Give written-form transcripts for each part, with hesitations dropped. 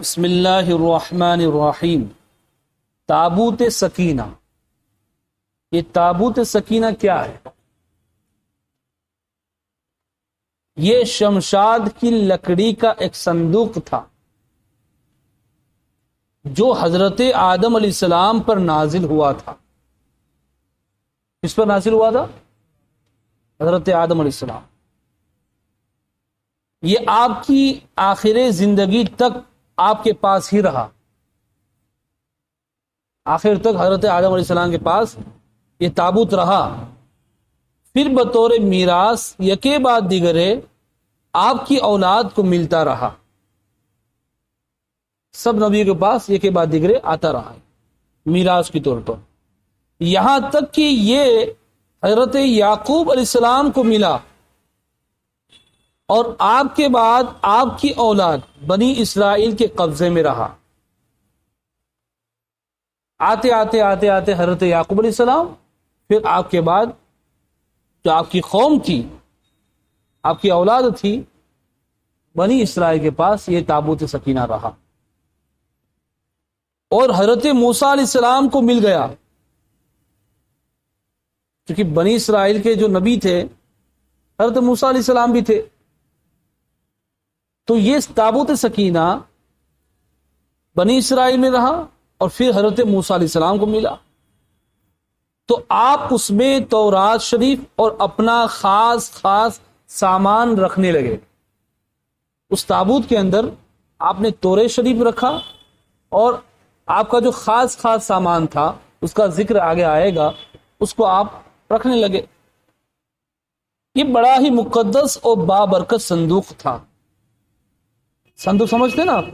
بسم اللہ الرحمن الرحیم۔ تابوت سکینہ، یہ تابوت سکینہ کیا ہے؟ یہ شمشاد کی لکڑی کا ایک صندوق تھا جو حضرت آدم علیہ السلام پر نازل ہوا تھا۔ کس پر نازل ہوا تھا؟ حضرت آدم علیہ السلام۔ یہ آپ کی آخر زندگی تک آپ کے پاس ہی رہا، آخر تک حضرت آدم علیہ السلام کے پاس یہ تابوت رہا، پھر بطور میراث یکے بعد دیگرے آپ کی اولاد کو ملتا رہا، سب نبی کے پاس یکے بعد دیگرے آتا رہا میراث کے طور پر، یہاں تک کہ یہ حضرت یعقوب علیہ السلام کو ملا اور آپ کے بعد آپ کی اولاد بنی اسرائیل کے قبضے میں رہا۔ آتے آتے آتے آتے حضرت یعقوب علیہ السلام، پھر آپ کے بعد جو آپ کی قوم تھی، آپ کی اولاد تھی، بنی اسرائیل کے پاس یہ تابوت سکینہ رہا، اور حضرت موسیٰ علیہ السلام کو مل گیا، کیونکہ بنی اسرائیل کے جو نبی تھے حضرت موسیٰ علیہ السلام بھی تھے، تو یہ تابوت سکینہ بنی اسرائیل میں رہا اور پھر حضرت موسیٰ علیہ السلام کو ملا، تو آپ اس میں تورات شریف اور اپنا خاص سامان رکھنے لگے۔ اس تابوت کے اندر آپ نے تورات شریف رکھا اور آپ کا جو خاص سامان تھا، اس کا ذکر آگے آئے گا، اس کو آپ رکھنے لگے۔ یہ بڑا ہی مقدس اور بابرکت صندوق تھا۔ صندوق سمجھتے نا آپ؟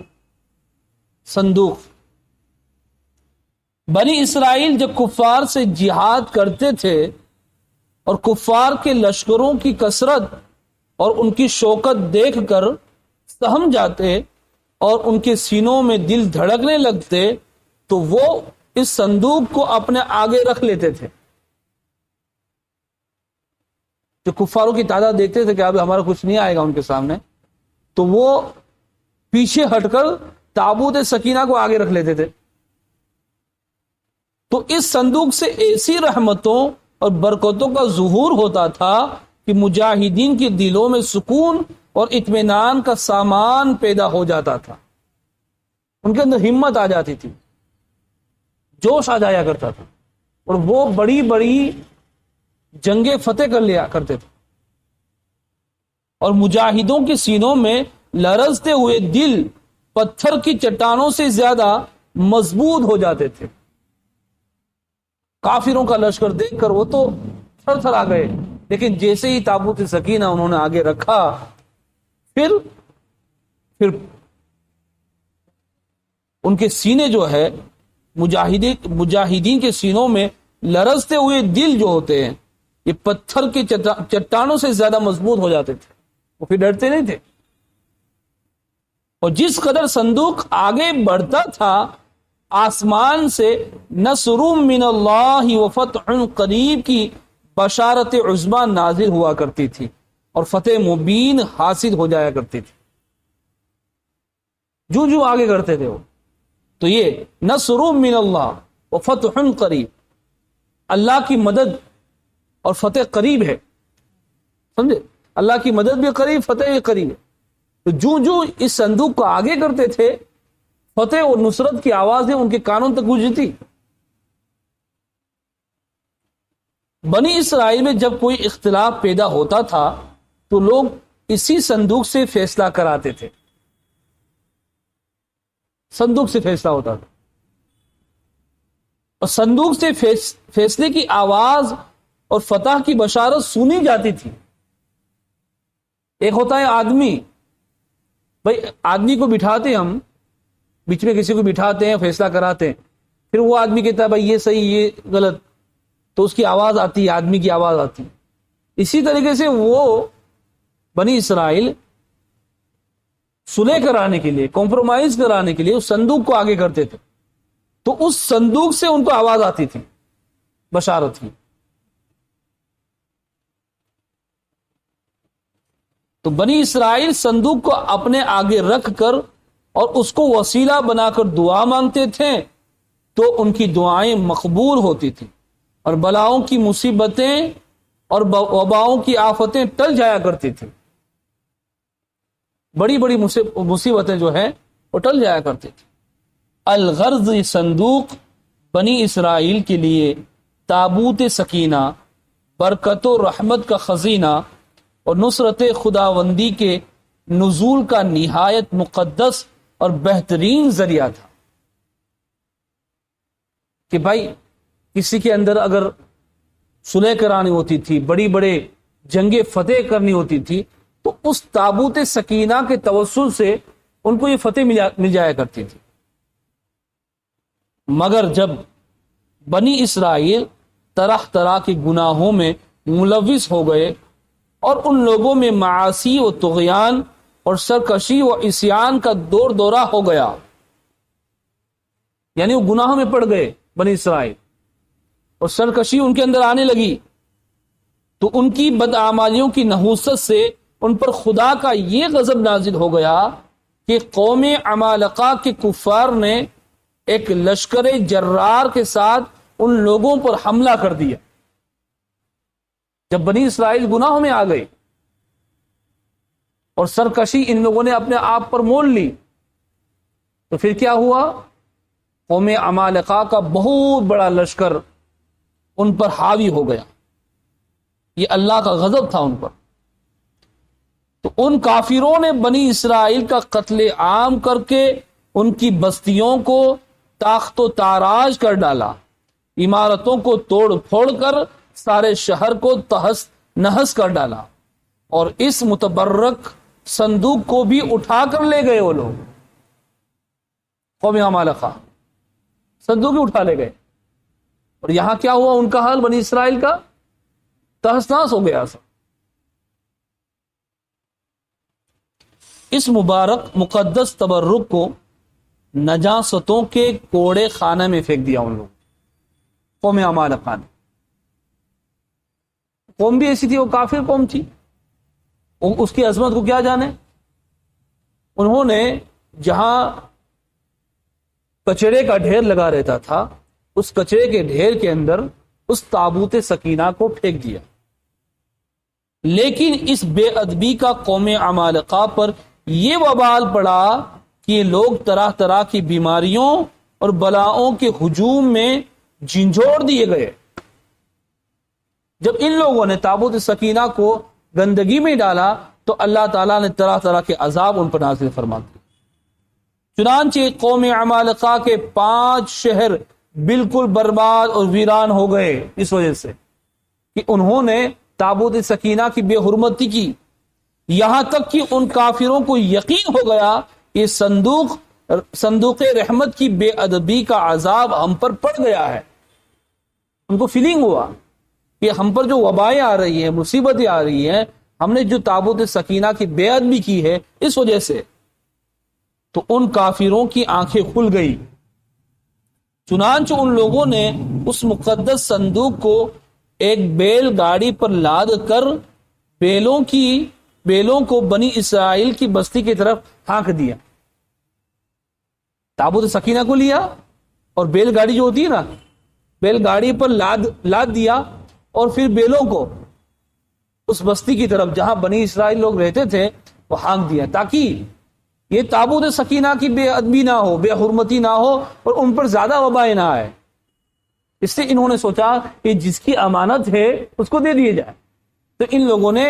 صندوق، بنی اسرائیل جب کفار سے جہاد کرتے تھے اور کفار کے لشکروں کی کثرت اور ان کی شوکت دیکھ کر سہم جاتے اور ان کے سینوں میں دل دھڑکنے لگتے، تو وہ اس صندوق کو اپنے آگے رکھ لیتے تھے۔ جو کفاروں کی تعداد دیکھتے تھے کہ اب ہمارا کچھ نہیں آئے گا ان کے سامنے، تو وہ پیچھے ہٹ کر تابوت سکینہ کو آگے رکھ لیتے تھے۔ تو اس صندوق سے ایسی رحمتوں اور برکتوں کا ظہور ہوتا تھا کہ مجاہدین کے دلوں میں سکون اور اطمینان کا سامان پیدا ہو جاتا تھا، ان کے اندر ہمت آ جاتی تھی، جوش آ جایا کرتا تھا، اور وہ بڑی بڑی جنگیں فتح کر لیا کرتے تھے، اور مجاہدوں کے سینوں میں لرزتے ہوئے دل پتھر کی چٹانوں سے زیادہ مضبوط ہو جاتے تھے۔ کافروں کا لشکر دیکھ کر وہ تو تھر تھر آ گئے، لیکن جیسے ہی تابوت سکینہ انہوں نے آگے رکھا، پھر ان کے سینے جو ہے، مجاہدین کے سینوں میں لرزتے ہوئے دل جو ہوتے ہیں، یہ پتھر کی چٹانوں سے زیادہ مضبوط ہو جاتے تھے، وہ پھر ڈرتے نہیں تھے۔ اور جس قدر صندوق آگے بڑھتا تھا، آسمان سے نصر من اللہ و فتح قریب کی بشارت عظمی نازل ہوا کرتی تھی اور فتح مبین حاصل ہو جایا کرتی تھی، جو آگے کرتے تھے وہ۔ تو یہ نصر من اللہ و فتح قریب، اللہ کی مدد اور فتح قریب ہے، سمجھے؟ اللہ کی مدد بھی قریب، فتح بھی قریب ہے۔ تو جو اس صندوق کو آگے کرتے تھے، فتح اور نصرت کی آوازیں ان کے کانوں تک گونجتی۔ بنی اسرائیل میں جب کوئی اختلاف پیدا ہوتا تھا تو لوگ اسی صندوق سے فیصلہ کراتے تھے، صندوق سے فیصلہ ہوتا تھا، اور صندوق سے فیصلے کی آواز اور فتح کی بشارت سنی جاتی تھی۔ ایک ہوتا ہے آدمی، بھائی آدمی کو بٹھاتے ہیں ہم، بیچ میں کسی کو بٹھاتے ہیں، فیصلہ کراتے ہیں، پھر وہ آدمی کہتا ہے بھائی یہ صحیح یہ غلط، تو اس کی آواز آتی ہے، آدمی کی آواز آتی ہے۔ اسی طریقے سے وہ بنی اسرائیل صلح کرانے کے لیے، کمپرومائز کرانے کے لیے اس صندوق کو آگے کرتے تھے، تو اس صندوق سے ان کو آواز آتی تھی، بشارت کی۔ تو بنی اسرائیل صندوق کو اپنے آگے رکھ کر اور اس کو وسیلہ بنا کر دعا مانگتے تھے تو ان کی دعائیں مقبول ہوتی تھیں اور بلاؤں کی مصیبتیں اور وباؤں کی آفتیں ٹل جایا کرتی تھیں. بڑی بڑی مصیبتیں جو ہیں وہ ٹل جایا کرتی تھیں. الغرض صندوق بنی اسرائیل کے لیے تابوت سکینہ، برکت و رحمت کا خزینہ اور نصرت خداوندی کے نزول کا نہایت مقدس اور بہترین ذریعہ تھا. کہ بھائی کسی کے اندر اگر صلح کرانی ہوتی تھی، بڑی بڑے جنگیں فتح کرنی ہوتی تھی، تو اس تابوت سکینہ کے توسل سے ان کو یہ فتح مل جایا کرتی تھی. مگر جب بنی اسرائیل طرح طرح کے گناہوں میں ملوث ہو گئے اور ان لوگوں میں معاصی و طغیان اور سرکشی و عصیان کا دور دورہ ہو گیا، یعنی وہ گناہوں میں پڑ گئے بنی اسرائیل اور سرکشی ان کے اندر آنے لگی، تو ان کی بدعمالیوں کی نحوست سے ان پر خدا کا یہ غضب نازل ہو گیا کہ قوم عمالقہ کے کفار نے ایک لشکر جرار کے ساتھ ان لوگوں پر حملہ کر دیا. جب بنی اسرائیل گناہوں میں آ گئے اور سرکشی ان لوگوں نے اپنے آپ پر مول لی، تو پھر کیا ہوا؟ قوم عمالقہ کا بہت بڑا لشکر ان پر حاوی ہو گیا. یہ اللہ کا غضب تھا ان پر. تو ان کافروں نے بنی اسرائیل کا قتل عام کر کے ان کی بستیوں کو تاخت و تاراج کر ڈالا، عمارتوں کو توڑ پھوڑ کر سارے شہر کو تہس نہس کر ڈالا، اور اس متبرک صندوق کو بھی اٹھا کر لے گئے. وہ لوگ قوم عمالقہ صندوق بھی اٹھا لے گئے. اور یہاں کیا ہوا؟ ان کا حال بنی اسرائیل کا تہس نہس ہو گیا. اس مبارک مقدس تبرک کو نجاستوں کے کوڑے خانے میں پھینک دیا ان لوگ، قوم عمالقہ نے. قوم بھی ایسی تھی، وہ کافر قوم تھی، اس کی عظمت کو کیا جانے. انہوں نے جہاں کچرے کا ڈھیر لگا رہتا تھا، اس کچرے کے ڈھیر کے اندر اس تابوت سکینہ کو پھینک دیا. لیکن اس بے ادبی کا قوم عمالقہ پر یہ وبال پڑا کہ لوگ طرح طرح کی بیماریوں اور بلاؤں کے ہجوم میں جھنجھوڑ دیے گئے. جب ان لوگوں نے تابوت سکینہ کو گندگی میں ڈالا تو اللہ تعالیٰ نے طرح طرح کے عذاب ان پر نازل فرما دیے. چنانچہ قوم عمالقہ کے 5 شہر بالکل برباد اور ویران ہو گئے اس وجہ سے کہ انہوں نے تابوت سکینہ کی بے حرمتی کی. یہاں تک کہ ان کافروں کو یقین ہو گیا کہ صندوق رحمت کی بے ادبی کا عذاب ہم پر پڑ گیا ہے. ان کو فیلنگ ہوا کہ ہم پر جو وبائیں آ رہی ہیں، مصیبتیں آ رہی ہیں، ہم نے جو تابوت سکینہ کی بے ادبی کی ہے اس وجہ سے. تو ان کافروں کی آنکھیں کھل گئی. چنانچہ ان لوگوں نے اس مقدس صندوق کو ایک بیل گاڑی پر لاد کر بیلوں کو بنی اسرائیل کی بستی کی طرف ہانک دیا. تابوت سکینہ کو لیا اور بیل گاڑی جو ہوتی ہے نا، بیل گاڑی پر لاد دیا اور پھر بیلوں کو اس بستی کی طرف جہاں بنی اسرائیل لوگ رہتے تھے وہ ہانک دیا، تاکہ یہ تابوت سکینہ کی بے ادبی نہ ہو، بے حرمتی نہ ہو اور ان پر زیادہ وبائیں نہ آئے. اس سے انہوں نے سوچا کہ جس کی امانت ہے اس کو دے دیے جائے. تو ان لوگوں نے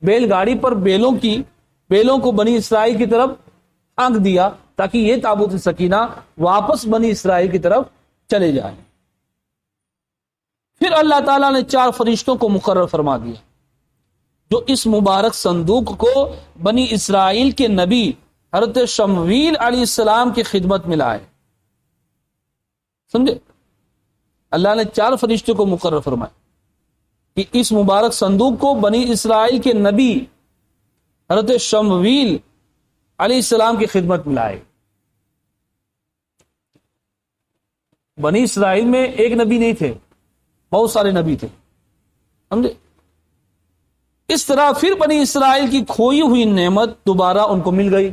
بیل گاڑی پر بیلوں کو بنی اسرائیل کی طرف ہانک دیا تاکہ یہ تابوت سکینہ واپس بنی اسرائیل کی طرف چلے جائے. پھر اللہ تعالیٰ نے 4 فرشتوں کو مقرر فرما دیا جو اس مبارک صندوق کو بنی اسرائیل کے نبی حضرت شمویل علیہ السلام کی خدمت میں لائے. سمجھے؟ اللہ نے 4 فرشتوں کو مقرر فرمایا کہ اس مبارک صندوق کو بنی اسرائیل کے نبی حضرت شمویل علیہ السلام کی خدمت میں لائے. بنی اسرائیل میں ایک نبی نہیں تھے، بہت سارے نبی تھے. سمجھے؟ اس طرح پھر بنی اسرائیل کی کھوئی ہوئی نعمت دوبارہ ان کو مل گئی.